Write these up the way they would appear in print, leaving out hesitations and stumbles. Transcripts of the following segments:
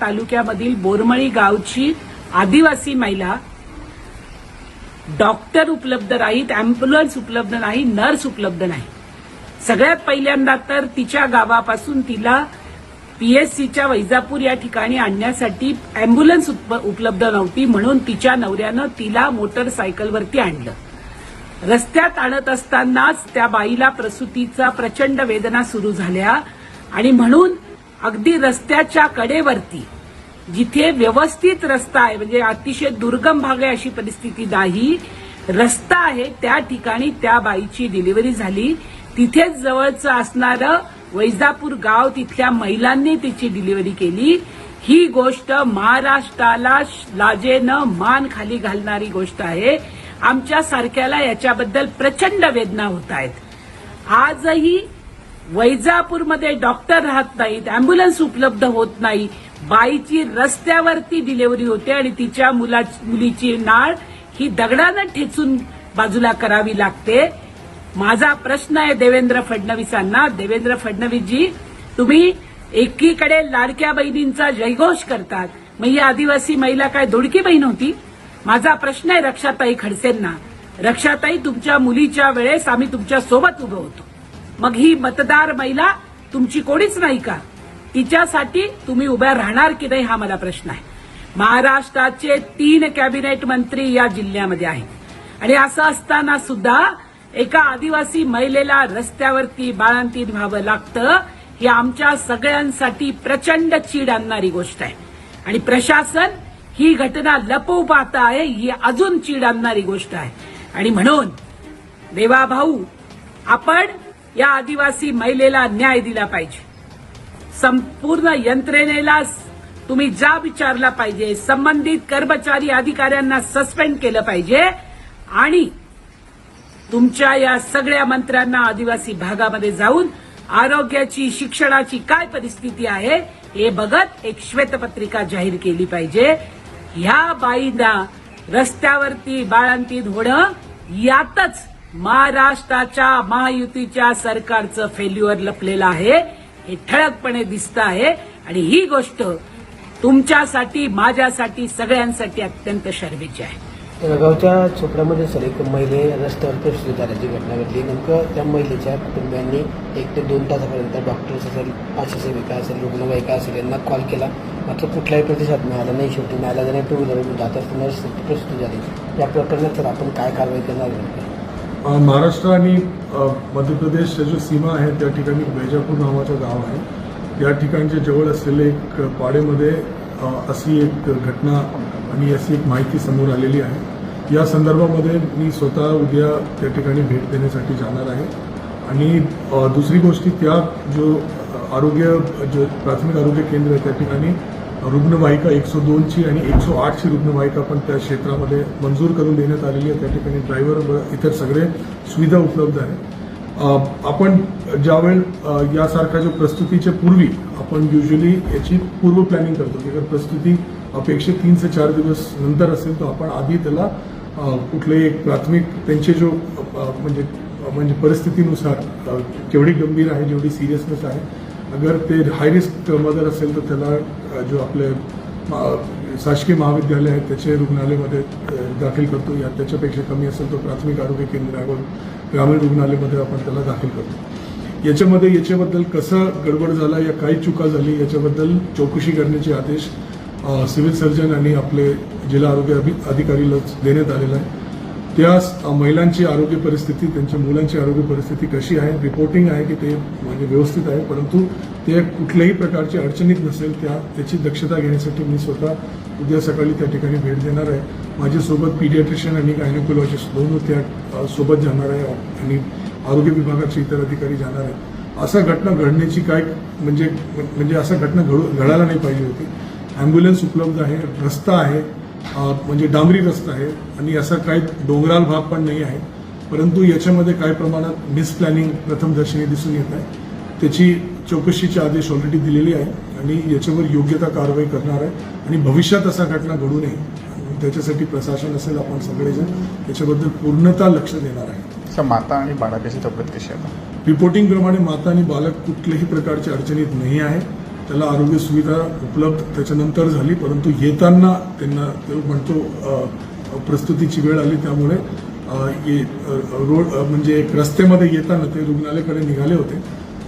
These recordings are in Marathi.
तालुक्यामधील बोरमळी गावची आदिवासी महिला डॉक्टर उपलब्ध नाहीत, अँब्युलन्स उपलब्ध नाही, नर्स उपलब्ध नाही. सगळ्यात पहिल्यांदा तर तिच्या गावापासून तिला पीएचसीच्या वैजापूर या ठिकाणी आणण्यासाठी अँब्युलन्स उपलब्ध नव्हती, म्हणून तिच्या नवऱ्यानं तिला मोटरसायकलवरती आणलं. रस्त्यात आणत असतानाच त्या बाईला प्रसूतीचा प्रचंड वेदना सुरू झाल्या आणि म्हणून अगदी रस्त्याच्या कडेवरती जिथे व्यवस्थित रस्ता आहे, म्हणजे अतिशय दुर्गम भाग आहे अशी परिस्थिती नाही, रस्ता आहे त्या ठिकाणी त्या बाईची डिलिव्हरी झाली. तिथेच जवळचं असणारं वैजापूर गाव, तिथल्या महिलांनी तिची डिलिव्हरी केली. ही गोष्ट महाराष्ट्राला लाजेनं मान खाली घालणारी गोष्ट आहे. आमच्या सारख्याला याच्याबद्दल प्रचंड वेदना होत आहेत. आजही वैजापूरमध्ये डॉक्टर राहत नाहीत, अँब्युलन्स उपलब्ध होत नाही. बाईची रस्त्यावरती डिलिव्हरी होते आणि तिच्या मुलीची नाळ ही दगडानं ठेचून बाजूला करावी लागते. माझा प्रश्न आहे देवेंद्र फडणवीसांना, देवेंद्र फडणवीसजी, तुम्ही एकीकडे लाडक्या बहिणींचा जयघोष करतात, मग ही आदिवासी महिला काय दोडकी बहीण होती? माझा प्रश्न आहे रक्षाताई खडसेंना, रक्षाताई तुमच्या मुलीच्या वेळेस आम्ही तुमच्या सोबत उभं होतो, मग ही मतदार महिला तुमची कोणीच नाही का? तिच्यासाठी तुम्ही उभ्या राहणार की नाही हा मला प्रश्न आहे. महाराष्ट्राचे 3 कॅबिनेट मंत्री या जिल्ह्यामध्ये आहेत आणि असं असताना सुद्धा एका आदिवासी महिलेला रस्त्यावरती बाळंतीण व्हावं लागतं, ही आमच्या सगळ्यांसाठी प्रचंड चीड आणणारी गोष्ट आहे. आणि प्रशासन ही घटना लपवू पाहत आहे, ही अजून चीड आणणारी गोष्ट आहे. आणि म्हणून देवाभाऊ, आपण या आदिवासी महिलेला न्याय दिला पाहिजे. संपूर्ण यंत्रणेला तुम्ही जाब विचारला पाहिजे. संबंधित कर्मचारी अधिकाऱ्यांना सस्पेंड केलं पाहिजे आणि तुमच्या या सगळ्या मंत्र्यांना आदिवासी भागामध्ये जाऊन आरोग्याची, शिक्षणाची काय परिस्थिती आहे हे बघत एक श्वेतपत्रिका जाहीर केली पाहिजे. ह्या बाईंना रस्त्यावरती बाळंतीण होणं यातच महाराष्ट्राच्या महायुतीच्या सरकारचं फेल्युअर लपलेलं आहे, हे ठळकपणे दिसतं आहे. आणि ही गोष्ट तुमच्यासाठी, माझ्यासाठी, सगळ्यांसाठी अत्यंत शर्मेची आहे. जळगावच्या चोपड्यामध्ये सर एक महिले रस्त्यावर प्रसूती झाल्याची घटना घडली. नेमकं त्या महिलेच्या कुटुंबियांनी 1 ते 2 तासापर्यंत डॉक्टर्स असेल, आशा सेविका असेल, रुग्णवाहिका असेल यांना कॉल केला, मात्र कुठलाही प्रतिसाद मिळाला नाही. शेवटी नाईलाजाने 2 व्हीलरवरून जात असताना प्रसूती झाली. या प्रकरणात तर आपण काय कारवाई करणार नाही? महाराष्ट्र आणि मध्य प्रदेशच्या जो सीमा आहे त्या ठिकाणी वैजापूर नावाचं गाव आहे. या ठिकाणच्या जवळ असलेले एक पाडेमध्ये अशी एक घटना आणि अशी एक माहिती समोर आलेली आहे. या संदर्भामध्ये मी स्वतः उद्या त्या ठिकाणी भेट देण्यासाठी जाणार आहे. आणि दुसरी गोष्टी, त्या जो प्राथमिक आरोग्य केंद्र आहे त्या ठिकाणी रुग्णवाहिका 102ची आणि 108ची रुग्णवाहिका पण त्या क्षेत्रामध्ये मंजूर करून देण्यात आलेली आहे. त्या ठिकाणी ड्रायव्हर व इतर सगळे सुविधा उपलब्ध आहे. आपण ज्यावेळी यासारख्या जो प्रस्तुतीच्या पूर्वी आपण युजली याची पूर्व प्लॅनिंग करतो की जर प्रस्तुती अपेक्षित 3 ते 4 दिवस नंतर असेल तर आपण आधी त्याला कुठलेही एक प्राथमिक त्यांचे जो म्हणजे परिस्थितीनुसार केवढी गंभीर आहे, जेवढी सिरियसनेस आहे, अगर ते हाय रिस्क मदर असेल तर त्याला जो आपले शासकीय महाविद्यालय आहे त्याचे रुग्णालयामध्ये दाखल करतो. या त्याच्यापेक्षा कमी असेल तर प्राथमिक आरोग्य केंद्रावर ग्रामीण रुग्णालयामध्ये आपण त्याला दाखल करतो. याच्याबद्दल कसं गडबड झाला या काही चुका झाली याच्याबद्दल चौकशी करण्याचे आदेश सिव्हिल सर्जन आणि आपले जिल्हा आरोग्य अधिकारीला देण्यात आलेला आहे. त्या महिलांची आरोग्य परिस्थिती, त्यांच्या मुलांची आरोग्य परिस्थिती कशी आहे, रिपोर्टिंग आहे की ते म्हणजे व्यवस्थित आहे, परंतु ते कुठल्याही प्रकारची अडचणीत नसेल त्याची दक्षता घेण्यासाठी मी स्वतः उद्या सकाळी त्या ठिकाणी भेट देणार आहे. माझ्यासोबत पीडियाट्रिशियन आणि गायनेकोलॉजिस्ट दोन त्या सोबत जाणार आहे आणि आरोग्य विभागाचे इतर अधिकारी जाणार आहेत. अशा घटना घडण्याची काय म्हणजे अशा घटना घडायला नाही पाहिजे होती. अँब्युलन्स उपलब्ध आहे, रस्ता आहे, म्हणजे डांबरी रस्ता आहे आणि असा काही डोंगराळ भाग पण नाही आहे, परंतु याच्यामध्ये काही प्रमाणात मिसप्लॅनिंग प्रथमदर्शनी दिसून येत आहे. त्याची चौकशीचे आदेश ऑलरेडी दिलेले आहे आणि याच्यावर योग्य कारवाई करणार आहे आणि भविष्यात असा घटना घडू नये त्याच्यासाठी प्रशासन असेल आपण सगळेजण याच्याबद्दल पूर्णतः लक्ष देणार आहे. माता आणि बाळकाची तब्येत कशी आहे? रिपोर्टिंग प्रमाणे माता आणि बालक कुठल्याही प्रकारच्या अडचणीत नाही आहे त्याला आरोग्य सुविधा उपलब्ध त्याच्यानंतर झाली, परंतु येताना त्यांना ते म्हणतो प्रस्तुतीची वेळ आली, त्यामुळे रोड म्हणजे एक रस्त्यामध्ये येताना ते रुग्णालयाकडे निघाले होते,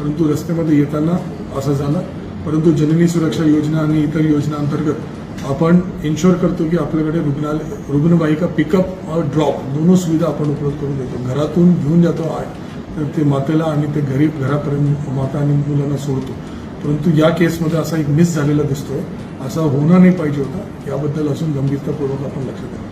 परंतु रस्त्यामध्ये येताना असं झालं. परंतु जननी सुरक्षा योजना आणि इतर योजना अंतर्गत आपण इन्शुअर करतो की आपल्याकडे रुग्णवाहिका पिकअप और ड्रॉप दोनों सुविधा आपण उपलब्ध करून देतो. घरातून घेऊन जातो तर ते मातेला आणि ते घरापर्यंत माता आणि मुलांना सोडतो. परंतु या केसमध्ये असा एक मिस झालेला दिसतोय, असा होणार नाही पाहिजे होता. याबद्दल अजून गंभीरतापूर्वक आपण लक्ष देतो.